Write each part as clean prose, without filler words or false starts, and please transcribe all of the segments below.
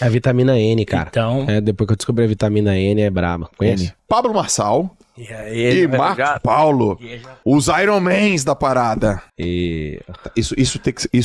É a vitamina N, cara. Então... depois que eu descobri a vitamina N, é braba. Conhece? Pablo Marçal e Marcos Paulo, os Ironmans da parada. Isso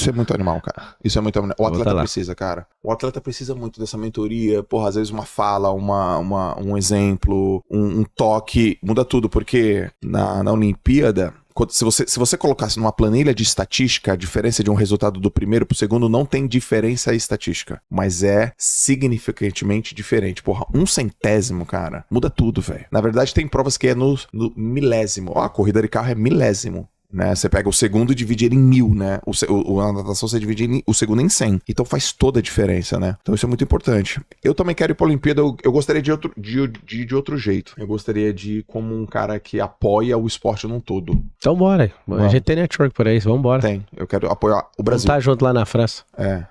é muito animal, cara. Isso é muito animal. O atleta precisa, cara. O atleta precisa muito dessa mentoria. Porra, às vezes uma fala, um exemplo, um toque, muda tudo. Porque na Olimpíada... Se você colocasse numa planilha de estatística, a diferença de um resultado do primeiro pro segundo não tem diferença estatística, mas é significantemente diferente. Porra, 1/100º, cara, muda tudo, velho. Na verdade, tem provas que é no milésimo. Ó, a corrida de carro é milésimo. Né? Você pega o segundo e divide ele em 1000, né? A natação você divide o segundo em 100. Então faz toda a diferença, né? Então isso é muito importante. Eu também quero ir pra Olimpíada. Eu gostaria de outro jeito. Eu gostaria de ir como um cara que apoia o esporte num todo. Então bora. A gente tem network por aí, vamos embora. Tem. Eu quero apoiar o Brasil. Vamos tá junto lá na França.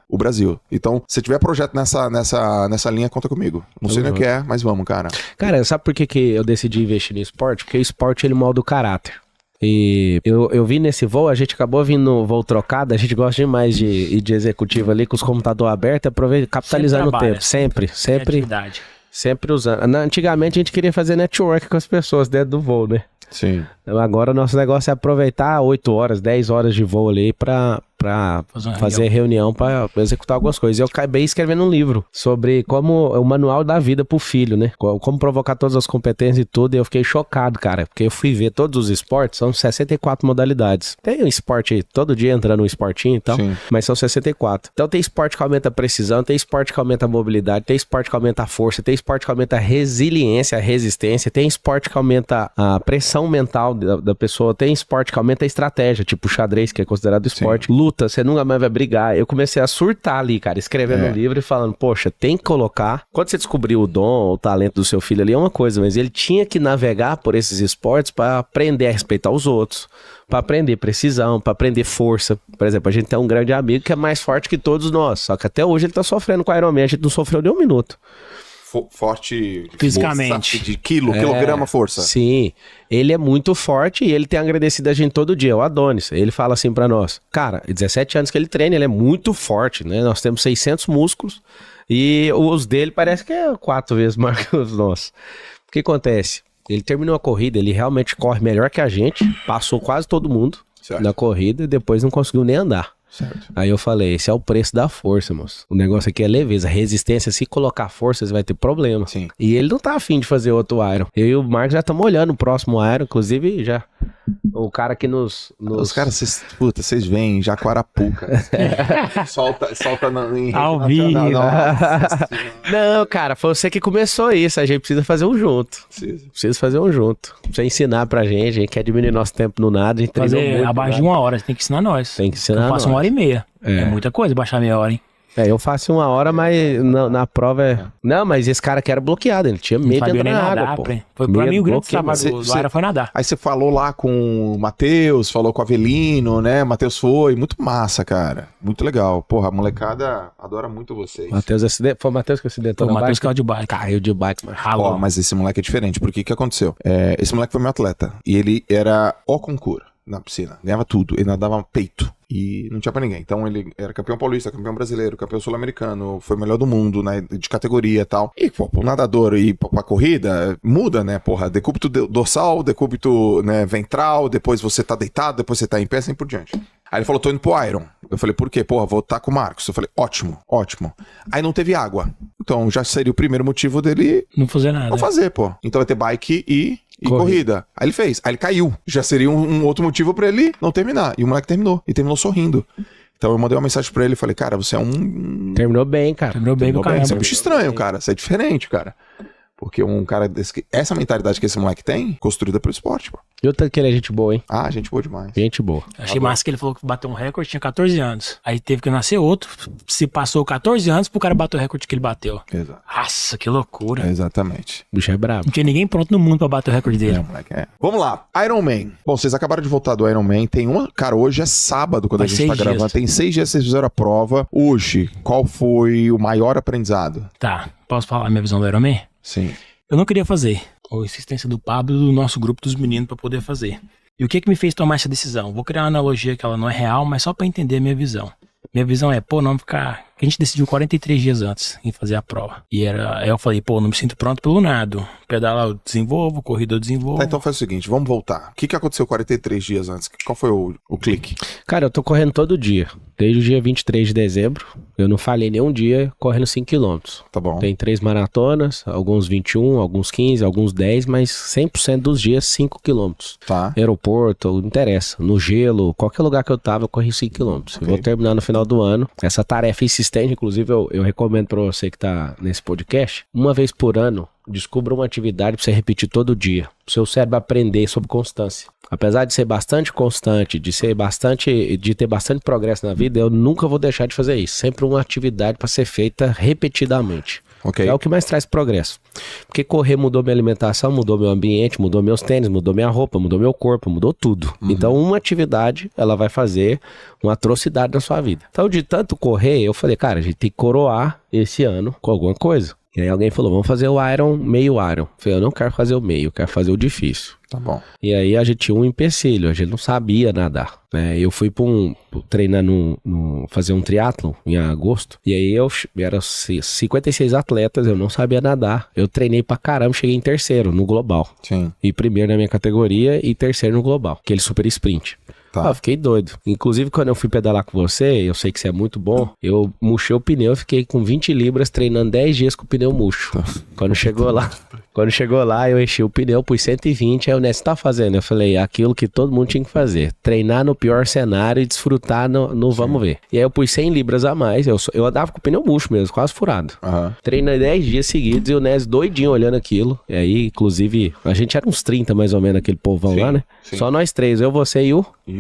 O Brasil. Então, se tiver projeto nessa linha, conta comigo. Não sei nem o que é, mas vamos, cara. Cara, sabe por que eu decidi investir no esporte? Porque o esporte, ele molda o caráter. E eu vi nesse voo, a gente acabou vindo no voo trocado, a gente gosta demais de ir de executivo ali com os computadores abertos, capitalizando o tempo, sempre usando. Antigamente a gente queria fazer network com as pessoas dentro do voo, né? Sim. Agora o nosso negócio é aproveitar 8 horas, 10 horas de voo ali pra fazer reunião pra executar algumas coisas. Eu acabei escrevendo um livro sobre como o manual da vida pro filho, né? Como provocar todas as competências e tudo. E eu fiquei chocado, cara, porque eu fui ver todos os esportes, são 64 modalidades. Tem um esporte todo dia entrando um esportinho e tal, mas são 64. Então tem esporte que aumenta a precisão, tem esporte que aumenta a mobilidade, tem esporte que aumenta a força, tem esporte que aumenta a resiliência, a resistência, tem esporte que aumenta a pressão mental da pessoa, tem esporte que aumenta a estratégia, tipo xadrez, que é considerado esporte. Luta, você nunca mais vai brigar. Eu comecei a surtar ali, cara, escrevendo um livro e falando, poxa, tem que colocar. Quando você descobriu o dom, o talento do seu filho ali é uma coisa, mas ele tinha que navegar por esses esportes para aprender a respeitar os outros, para aprender precisão, para aprender força. Por exemplo, a gente tem um grande amigo que é mais forte que todos nós, só que até hoje ele tá sofrendo com a Ironman, a gente não sofreu nem um minuto. Forte fisicamente, de quilograma força. Sim, ele é muito forte e ele tem agradecido a gente todo dia, o Adonis. Ele fala assim pra nós, cara, 17 anos que ele treina, ele é muito forte, né? Nós temos 600 músculos e os dele parece que é 4 vezes maior que os nossos. O que acontece? Ele terminou a corrida, ele realmente corre melhor que a gente, passou quase todo mundo na corrida e depois não conseguiu nem andar. Certo. Aí eu falei, esse é o preço da força, moço. O negócio aqui é leveza, resistência. Se colocar força, você vai ter problema. Sim. E ele não tá afim de fazer outro Iron. Eu e o Marcos já estamos olhando o próximo Iron. Inclusive, já... O cara que nos... Os caras, vocês veem em Jaguarapuca. solta em ao vivo. Não, cara, foi você que começou isso. A gente precisa fazer um junto. Precisa fazer um junto. Você ensinar pra gente. A gente quer diminuir nosso tempo no nada. A gente fazer muito, abaixo de 1 hora. Você tem que ensinar nós. Tem que ensinar nós. Eu faço 1h30. É muita coisa baixar meia hora, hein? Eu faço 1 hora, mas na prova é... Não, mas esse cara que era bloqueado, ele tinha medo de entrar na água, pô. Foi pra mim o grande trabalho do Iron foi nadar. Aí você falou lá com o Matheus, falou com o Avelino, né? Matheus foi, muito massa, cara. Muito legal. Porra, a molecada adora muito vocês. Foi o Matheus que acidentou na bike? O Matheus caiu de bike. Caiu de bike, mas ralou. Mas esse moleque é diferente, porque o que aconteceu? Esse moleque foi meu atleta, e ele era o concurso na piscina, ganhava tudo, ele nadava peito. E não tinha pra ninguém. Então ele era campeão paulista, campeão brasileiro, campeão sul-americano, foi o melhor do mundo, né, de categoria e tal. E, pô, pro nadador e pra corrida, muda, né, porra, decúbito dorsal, decúbito, né, ventral, depois você tá deitado, depois você tá em pé, assim por diante. Aí ele falou, tô indo pro Iron. Eu falei, por quê? Porra, vou estar com o Marcos. Eu falei, ótimo. Aí não teve água. Então já seria o primeiro motivo dele... Não fazer nada. Não fazer, pô. Então vai ter bike e corrida. Aí ele fez. Aí ele caiu. Já seria um outro motivo pra ele não terminar. E o moleque terminou. E terminou sorrindo. Então eu mandei uma mensagem pra ele e falei, cara, você é um... Terminou bem, cara. Terminou bem pro caramba. Você é um bicho estranho, cara. Você é diferente, cara. Porque um cara desse... Essa mentalidade que esse moleque tem, construída pelo esporte, pô. E outra que ele é gente boa, hein? Ah, gente boa demais. Gente boa. Achei massa que ele falou que bateu um recorde, tinha 14 anos. Aí teve que nascer outro. Se passou 14 anos pro cara bater o recorde que ele bateu. Exato. Nossa, que loucura. Exatamente. O bicho é brabo. Não tinha ninguém pronto no mundo pra bater o recorde dele. Moleque, Vamos lá. Iron Man. Bom, vocês acabaram de voltar do Iron Man. Tem uma... Cara, hoje é sábado quando a gente tá gravando. Tem 6 dias que vocês fizeram a prova. Hoje, qual foi o maior aprendizado? Tá. Posso falar a minha visão do Iron Man? Sim. Eu não queria fazer. A insistência do Pablo e do nosso grupo dos meninos pra poder fazer. E o que me fez tomar essa decisão? Vou criar uma analogia que ela não é real, mas só pra entender a minha visão. Minha visão é, não ficar que a gente decidiu 43 dias antes em fazer a prova. Aí eu falei, pô, não me sinto pronto pelo nado. Pedala eu desenvolvo, corrida eu desenvolvo. Tá, então faz o seguinte, vamos voltar. O que aconteceu 43 dias antes? Qual foi o clique? Cara, eu tô correndo todo dia. Desde o dia 23 de dezembro, eu não falhei nenhum dia correndo 5km. Tá bom. Tem 3 maratonas, alguns 21, alguns 15, alguns 10, mas 100% dos dias 5km. Tá. Aeroporto, não interessa. No gelo, qualquer lugar que eu tava, eu corri 5km. Okay. Eu vou terminar no final do ano. Essa tarefa insistente, inclusive, eu recomendo pra você que tá nesse podcast, uma vez por ano, descubra uma atividade pra você repetir todo dia. O seu cérebro aprender sobre constância. Apesar de ser bastante constante, de ter bastante progresso na vida, eu nunca vou deixar de fazer isso. Sempre uma atividade para ser feita repetidamente. Okay. É o que mais traz progresso. Porque correr mudou minha alimentação, mudou meu ambiente, mudou meus tênis, mudou minha roupa, mudou meu corpo, mudou tudo. Então uma atividade, ela vai fazer uma atrocidade na sua vida. Então de tanto correr, eu falei, cara, a gente tem que coroar esse ano com alguma coisa. E aí alguém falou, vamos fazer o Iron, meio Iron. Eu falei, eu não quero fazer o meio, eu quero fazer o difícil. Tá bom. E aí a gente tinha um empecilho, a gente não sabia nadar, né? Eu fui treinar fazer um triatlon em agosto, e aí eram 56 atletas, eu não sabia nadar. Eu treinei pra caramba, cheguei em terceiro no global. Sim. E primeiro na minha categoria e terceiro no global, aquele super sprint. Tá. Eu fiquei doido. Inclusive, quando eu fui pedalar com você, eu sei que você é muito bom, eu murchei o pneu, fiquei com 20 libras treinando 10 dias com o pneu murcho. Quando chegou lá, eu enchi o pneu, pus 120, aí o Ness tá fazendo. Eu falei, aquilo que todo mundo tinha que fazer. Treinar no pior cenário e desfrutar no vamos ver. E aí eu pus 100 libras a mais, eu andava com o pneu murcho mesmo, quase furado. Treinei 10 dias seguidos e o Ness doidinho olhando aquilo. E aí, inclusive, a gente era uns 30 mais ou menos, aquele povão lá, né? Sim. Só nós três, eu, você e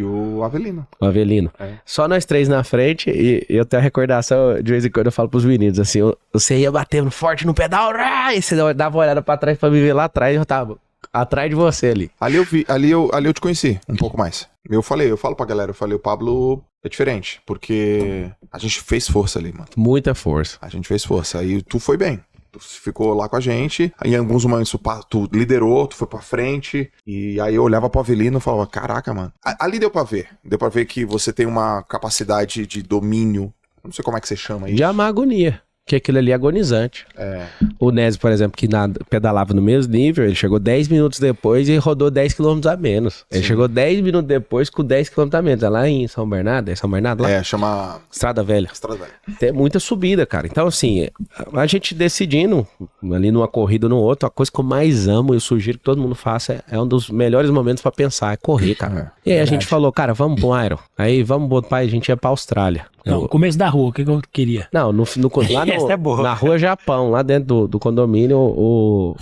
o Avelino. O Avelino. É. Só nós três na frente e eu tenho a recordação, de vez em quando eu falo pros meninos, assim, você ia batendo forte no pedal, e você dava uma olhada pra trás pra me ver lá atrás, eu tava atrás de você ali. Ali eu te conheci um pouco mais. Eu falo pra galera, o Pablo é diferente, porque a gente fez força ali, mano. Muita força. A gente fez força, aí tu foi bem. Tu ficou lá com a gente, aí em alguns momentos tu liderou, tu foi pra frente, e aí eu olhava pro Avelino e falava, caraca, mano. Ali deu pra ver que você tem uma capacidade de domínio, não sei como é que você chama isso. De amar agonia. Que aquilo ali é agonizante. É. O Nézio, por exemplo, que pedalava no mesmo nível, ele chegou 10 minutos depois e rodou 10 km a menos. Ele chegou 10 minutos depois com 10 km a menos. É lá em São Bernardo? É São Bernardo lá? Chama... Estrada Velha. Estrada Velha. Tem muita subida, cara. Então, assim, a gente decidindo ali numa corrida ou no outro, a coisa que eu mais amo, eu sugiro que todo mundo faça, é um dos melhores momentos pra pensar, é correr, cara. E aí a gente falou, cara, vamos pro Iron. Aí vamos botar, a gente ia pra Austrália. Não, começo da rua, o que eu queria? Não, lá Essa é boa. na rua Japão, lá dentro do condomínio, o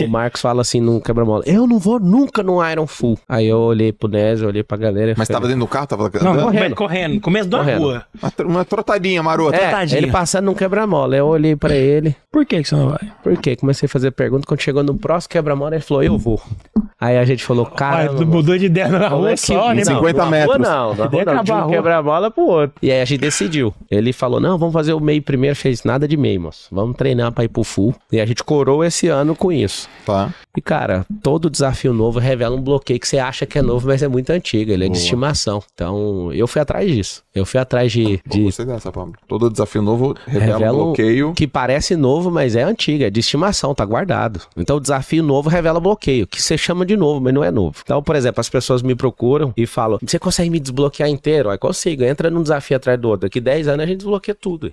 Marcos fala assim no quebra-mola, eu não vou nunca no Iron Full. Aí eu olhei pro Nézio, olhei pra galera. Mas tava dentro do carro? Tava Não, correndo. Começo da rua. Uma trotadinha marota. Ele passando num quebra-mola. Eu olhei pra ele. Por que você não vai? Por quê? Comecei a fazer pergunta. Quando chegou no próximo quebra-mola, ele falou, eu vou. Aí a gente falou, cara... mudou de ideia na rua só, né? 50 metros. Não, de um quebra-mola pro outro. E aí a gente decidiu. Ele falou, não, vamos fazer o meio primeiro. Fez nada de meio, moço. Vamos treinar pra ir pro full. E a gente coroou esse ano com isso. Tá. E, cara, todo desafio novo revela um bloqueio que você acha que é novo, mas é muito antigo. Ele é de estimação. Então, eu fui atrás disso. Eu fui atrás de... Gostei dessa, Pablo. Todo desafio novo revela um bloqueio. Que parece novo, mas é antigo. É de estimação, tá guardado. Então, o desafio novo revela bloqueio, que você chama de novo, mas não é novo. Então, por exemplo, as pessoas me procuram e falam, você consegue me desbloquear inteiro? Aí consigo. Entra num desafio atrás do outro. Daqui 10 anos a gente desbloqueia tudo.